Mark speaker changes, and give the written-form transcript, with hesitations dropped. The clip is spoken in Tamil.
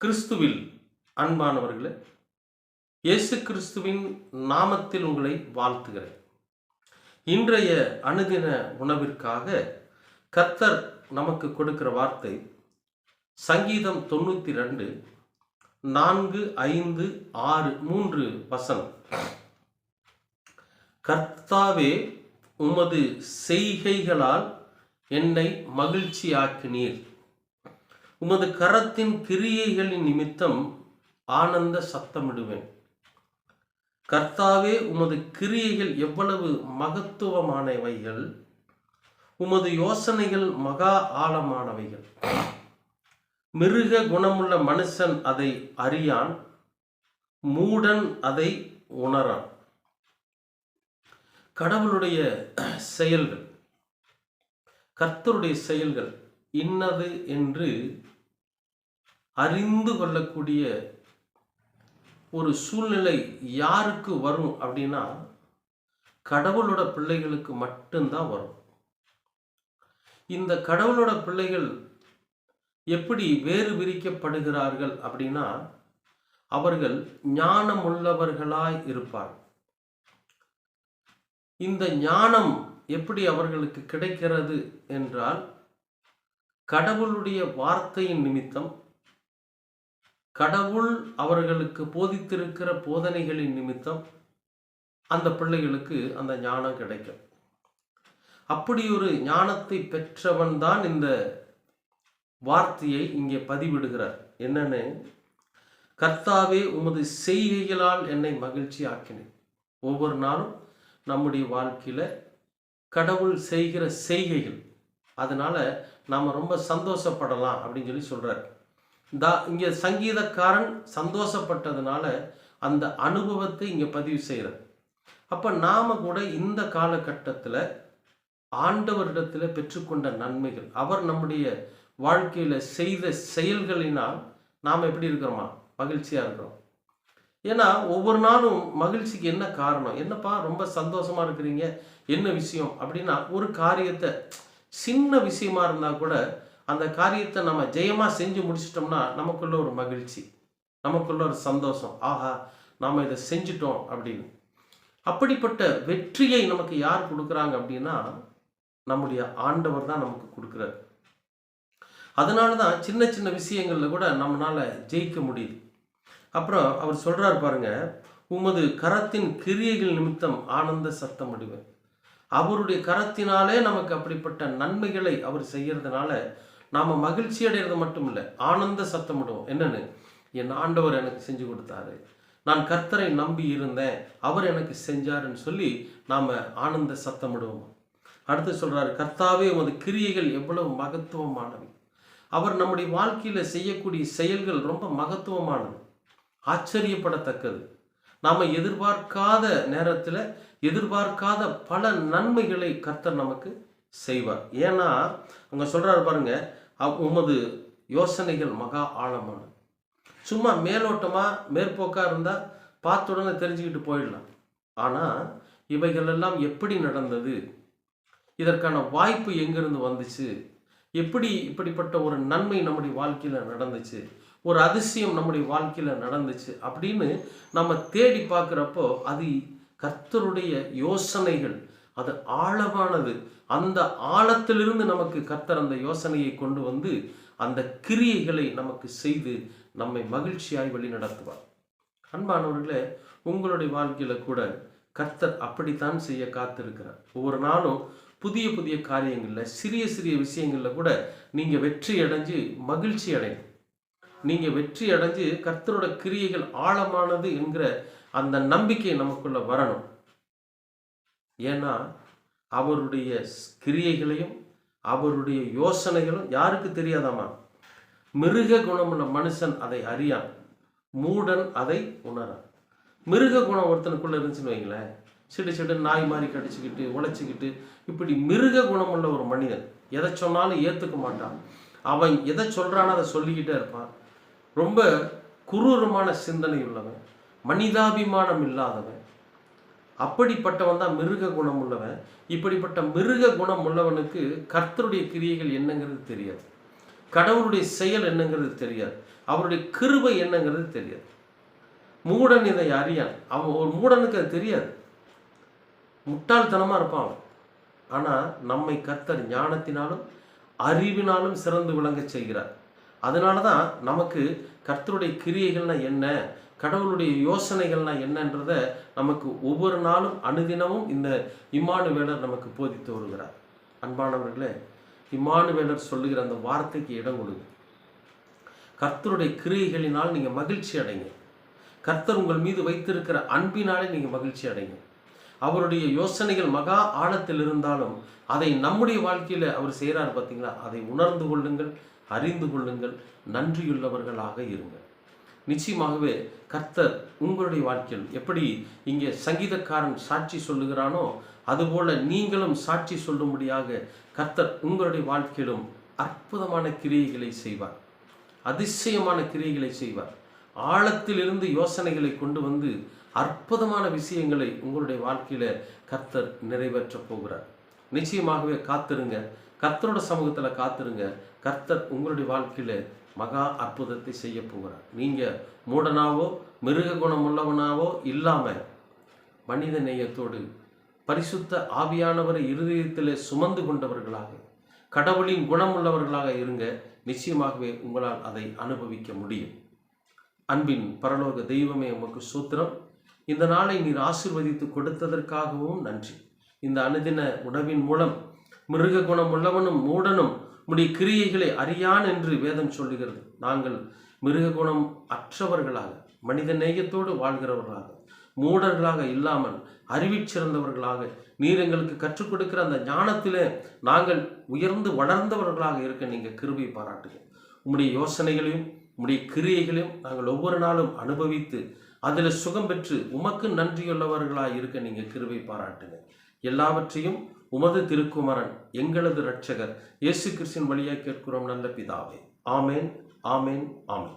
Speaker 1: கிறிஸ்துவில் அன்பானவர்களே, இயேசு கிறிஸ்துவின் நாமத்தில் உங்களை வாழ்த்துகிறேன். இன்றைய அனுதின உணவிற்காக கர்த்தர் நமக்கு கொடுக்கிற வார்த்தை சங்கீதம் 92 4, 5, 6 3 வசனம். கர்த்தாவே, உமது செய்கைகளால் என்னை மகிழ்ச்சியாக்கினீர். உமது கரத்தின் கிரியைகளின் நிமித்தம் ஆனந்த சத்தமிடுவேன். கர்த்தாவே, உமது கிரியைகள் எவ்வளவு மகத்துவமானவைகள், உமது யோசனைகள் மகா ஆழமானவைகள். மிருக குணமுள்ள மனுஷன் அதை அறியான், மூடன் அதை உணரான். கடவுளுடைய செயல்கள், கர்த்தருடைய செயல்கள் இன்னது என்று அறிந்து கொள்ளக்கூடிய ஒரு சூழ்நிலை யாருக்கு வரும் அப்படின்னா, கடவுளோட பிள்ளைகளுக்கு மட்டும்தான் வரும். இந்த கடவுளோட பிள்ளைகள் எப்படி வேறு விரிக்கப்படுகிறார்கள் அப்படின்னா, அவர்கள் ஞானமுள்ளவர்களாய் இருப்பார். இந்த ஞானம் எப்படி அவர்களுக்கு கிடைக்கிறது என்றால், கடவுளுடைய வார்த்தையின் நிமித்தம், கடவுள் அவர்களுக்கு போதித்திருக்கிற போதனைகளின் நிமித்தம் அந்த பிள்ளைகளுக்கு அந்த ஞானம் கிடைக்கும். அப்படி ஒரு ஞானத்தை பெற்றவன் தான் இந்த வார்த்தையை இங்கே பதிவிடுகிறார். என்னன்னு, கர்த்தாவே, உமது செய்கைகளால் என்னை மகிழ்ச்சி ஆக்கினேன். ஒவ்வொரு நாளும் நம்முடைய வாழ்க்கையில் கடவுள் செய்கிற செய்கைகள், அதனால நாம் ரொம்ப சந்தோஷப்படலாம் அப்படின்னு சொல்லி சொல்கிறார். இங்கே சங்கீதக்காரன் சந்தோஷப்பட்டதுனால அந்த அனுபவத்தை இங்கே பதிவு செய்கிறார். அப்போ நாம் கூட இந்த காலகட்டத்தில் ஆண்டவரிடத்தில் பெற்றுக்கொண்ட நன்மைகள், அவர் நம்முடைய வாழ்க்கையில் செய்த செயல்களினால் நாம் எப்படி இருக்கிறோமா? மகிழ்ச்சியாக இருக்கிறோம். ஏன்னா ஒவ்வொரு நாளும் மகிழ்ச்சிக்கு என்ன காரணம்? என்னப்பா ரொம்ப சந்தோஷமாக இருக்கிறீங்க, என்ன விஷயம் அப்படின்னா, ஒரு காரியத்தை, சின்ன விஷயமா இருந்தால் கூட அந்த காரியத்தை நம்ம ஜெயமாக செஞ்சு முடிச்சிட்டோம்னா நமக்குள்ள ஒரு மகிழ்ச்சி, நமக்குள்ள ஒரு சந்தோஷம். ஆஹா, நாம் இதை செஞ்சிட்டோம் அப்படின்னு. அப்படிப்பட்ட வெற்றியை நமக்கு யார் கொடுக்குறாங்க அப்படின்னா, நம்முடைய ஆண்டவர் தான் நமக்கு கொடுக்குறார். அதனால தான் சின்ன சின்ன விஷயங்களில் கூட நம்மளால் ஜெயிக்க முடியுது. அப்புறம் அவர் சொல்கிறார் பாருங்க, உமது கரத்தின் கிரியைகள் நிமித்தம் ஆனந்த சத்தம் விடுவேன். அவருடைய கரத்தினாலே நமக்கு அப்படிப்பட்ட நன்மைகளை அவர் செய்யறதுனால நாம் மகிழ்ச்சி அடைகிறது மட்டும் இல்லை, ஆனந்த சத்தமிடுவோம். என்னன்னு, என் ஆண்டவர் எனக்கு செஞ்சு கொடுத்தாரு, நான் கர்த்தரை நம்பி இருந்தேன், அவர் எனக்கு செஞ்சாருன்னு சொல்லி நாம் ஆனந்த சத்தமிடுவோம். அடுத்து சொல்கிறாரு, கர்த்தாவே, உமது கிரியைகள் எவ்வளவு மகத்துவமானவை. அவர் நம்முடைய வாழ்க்கையில் செய்யக்கூடிய செயல்கள் ரொம்ப மகத்துவமானது, ஆச்சரியப்படத்தக்கது. நாம் எதிர்பார்க்காத நேரத்தில் எதிர்பார்க்காத பல நன்மைகளை கர்த்தர் நமக்கு செய்வார். ஏன்னா அவங்க சொல்கிறாரு பாருங்க, உமது யோசனைகள் மகா ஆழமானது. சும்மா மேலோட்டமாக மேற்போக்காக இருந்தால் பார்த்த உடனே தெரிஞ்சுக்கிட்டு போயிடலாம். ஆனால் இவைகளெல்லாம் எப்படி நடந்தது, இதற்கான வாய்ப்பு எங்கிருந்து வந்துச்சு, எப்படி இப்படிப்பட்ட ஒரு நன்மை நம்முடைய வாழ்க்கையில் நடந்துச்சு, ஒரு அதிசயம் நம்முடைய வாழ்க்கையில் நடந்துச்சு அப்படின்னு நம்ம தேடி பார்க்குறப்போ அது கர்த்தருடைய யோசனைகள், அது ஆழமானது. அந்த ஆழத்திலிருந்து நமக்கு கர்த்தர் அந்த யோசனையை கொண்டு வந்து அந்த கிரியைகளை நமக்கு செய்து நம்மை மகிழ்ச்சியாய் வழி நடத்துவார். அன்பானவர்களே, உங்களுடைய வாழ்க்கையில் கூட கர்த்தர் அப்படித்தான் செய்ய காத்திருக்கிறார். ஒவ்வொரு நாளும் புதிய புதிய காரியங்களில், சிறிய சிறிய விஷயங்களில் கூட நீங்கள் வெற்றி அடைஞ்சு மகிழ்ச்சி அடையும். நீங்கள் வெற்றி அடைஞ்சு கர்த்தரோட கிரியைகள் ஆழமானது என்கிற அந்த நம்பிக்கை நமக்குள்ள வரணும். ஏன்னா அவருடைய கிரியைகளையும் அவருடைய யோசனைகளும் யாருக்கு தெரியாதாமா? மிருக குணமுள்ள மனுஷன் அதை அறியான், மூடன் அதை உணரான். மிருக குணம் ஒருத்தனுக்குள்ள இருந்துச்சுன்னு வைங்களேன், சிடு சிடு நாய் மாதிரி கடிச்சுக்கிட்டு உழைச்சிக்கிட்டு, இப்படி மிருக குணமுள்ள ஒரு மனிதன் எதை சொன்னாலும் ஏற்றுக்க மாட்டான். அவன் எதை சொல்கிறானோ அதை சொல்லிக்கிட்டே இருப்பான். ரொம்ப குரூரமான சிந்தனை உள்ளவன், மனிதாபிமானம் இல்லாதவன், அப்படிப்பட்டவன் தான் மிருக குணம் உள்ளவன். இப்படிப்பட்ட மிருக குணம் உள்ளவனுக்கு கர்த்தருடைய கிரியைகள் என்னங்கிறது தெரியாது, கடவுளுடைய செயல் என்னங்கிறது தெரியாது. அவருடைய கிருபை என்னங்கிறது தெரியாது. மூடன் இதை அறியான். அவன் ஒரு மூடனுக்கு அது தெரியாது, முட்டாள்தனமாக இருப்பான் அவன். ஆனால் நம்மை கர்த்தர் ஞானத்தினாலும் அறிவினாலும் சிறந்து விளங்க செய்கிறார். அதனால தான் நமக்கு கர்த்தருடைய கிரியைகள்னா என்ன, கடவுளுடைய யோசனைகள்னா என்னன்றதை நமக்கு ஒவ்வொரு நாளும் அனுதினமும் இந்த இம்மானுவேலர் நமக்கு போதித்து வருகிறார். அன்பானவர்களே, இம்மானுவேலர் சொல்லுகிற அந்த வார்த்தைக்கு இடம் கொடுங்க. கர்த்தருடைய கிரியைகளினால் நீங்கள் மகிழ்ச்சி அடைங்க. கர்த்தர் உங்கள் மீது வைத்திருக்கிற அன்பினாலே நீங்கள் மகிழ்ச்சி அடைங்க. அவருடைய யோசனைகள் மகா ஆழத்தில் இருந்தாலும் அதை நம்முடைய வாழ்க்கையில் அவர் செய்கிறார் பார்த்தீங்களா, அதை உணர்ந்து கொள்ளுங்கள், அறிந்து கொள்ளுங்கள், நன்றியுள்ளவர்களாக இருங்கள். நிச்சயமாகவே கர்த்தர் உங்களுடைய வாழ்க்கையில் எப்படி இங்கே சங்கீதக்காரன் சாட்சி சொல்லுகிறானோ அதுபோல நீங்களும் சாட்சி சொல்லும்படியாக கர்த்தர் உங்களுடைய வாழ்க்கையிலும் அற்புதமான கிரியைகளை செய்வார், அதிசயமான கிரியைகளை செய்வார். ஆழத்திலிருந்து யோசனைகளை கொண்டு வந்து அற்புதமான விஷயங்களை உங்களுடைய வாழ்க்கையில கர்த்தர் நிறைவேற்ற போகிறார். நிச்சயமாகவே காத்திருங்க, கர்த்தரோட சமூகத்தில் காத்திருங்க. கர்த்தர் உங்களுடைய வாழ்க்கையில மகா அற்புதத்தை செய்ய போகிறார். நீங்க மூடனாவோ மிருக குணம் உள்ளவனாவோ இல்லாம மனித நேயத்தோடு பரிசுத்த ஆவியானவரை இருதயத்திலே சுமந்து கொண்டவர்களாக கடவுளின் குணம் உள்ளவர்களாக இருங்க. நிச்சயமாகவே உங்களால் அதை அனுபவிக்க முடியும். அன்பின் பரலோக தெய்வமே, உமக்கு சூத்திரம். இந்த நாளை நீர் ஆசீர்வதித்து கொடுத்ததற்காகவும் நன்றி. இந்த அனுதின உணவின் மூலம் மிருக குணம் உள்ளவனும் மூடனும் உம்முடைய கிரியைகளை அறியான் என்று வேதம் சொல்லுகிறது. நாங்கள் மிருக குணம் அற்றவர்களாக மனித நேயத்தோடு வாழ்கிறவர்களாக மூடர்களாக இல்லாமல் அறிவிச்சிறந்தவர்களாக நீர் எங்களுக்கு கற்றுக் கொடுக்கிற அந்த ஞானத்திலே நாங்கள் உயர்ந்து வளர்ந்தவர்களாக இருக்க நீங்கள் கிருபை பாராட்டுங்க. உம்முடைய யோசனைகளையும் உம்முடைய கிரியைகளையும் நாங்கள் ஒவ்வொரு நாளும் அனுபவித்து அதில் சுகம் பெற்று உமக்கு நன்றியுள்ளவர்களாக இருக்க நீங்கள் கிருபை பாராட்டுங்க. எல்லாவற்றையும் உமது திருக்குமரன் எங்களது இரட்சகர் இயேசு கிறிஸ்துவின் வழியாக கேட்கிறோம் நல்ல பிதாவே. ஆமேன், ஆமேன், ஆமேன்.